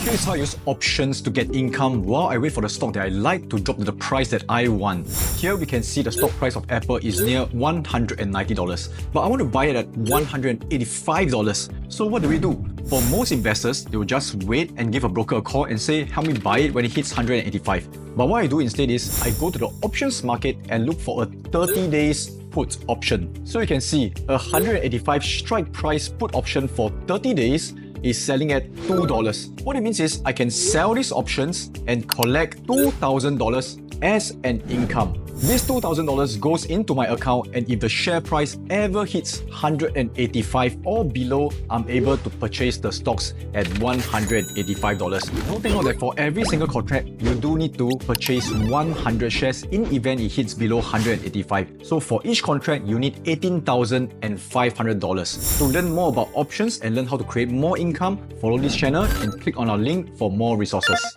Here's how I use options to get income while I wait for the stock that I like to drop to the price that I want. Here we can see the stock price of Apple is near $190, but I want to buy it at $185. So what do? For most investors, they will just wait and give a broker a call and say, help me buy it when it hits 185. But what I do instead is I go to the options market and look for a 30 days put option. So you can see a 185 strike price put option for 30 days is selling at $2. What it means is I can sell these options and collect $2,000 as an income. This $2,000 goes into my account, and if the share price ever hits 185 or below, I'm able to purchase the stocks at $185. Now take note that for every single contract, you do need to purchase 100 shares in event it hits below 185. So for each contract, you need $18,500. To learn more about options and learn how to create more income, follow this channel and click on our link for more resources.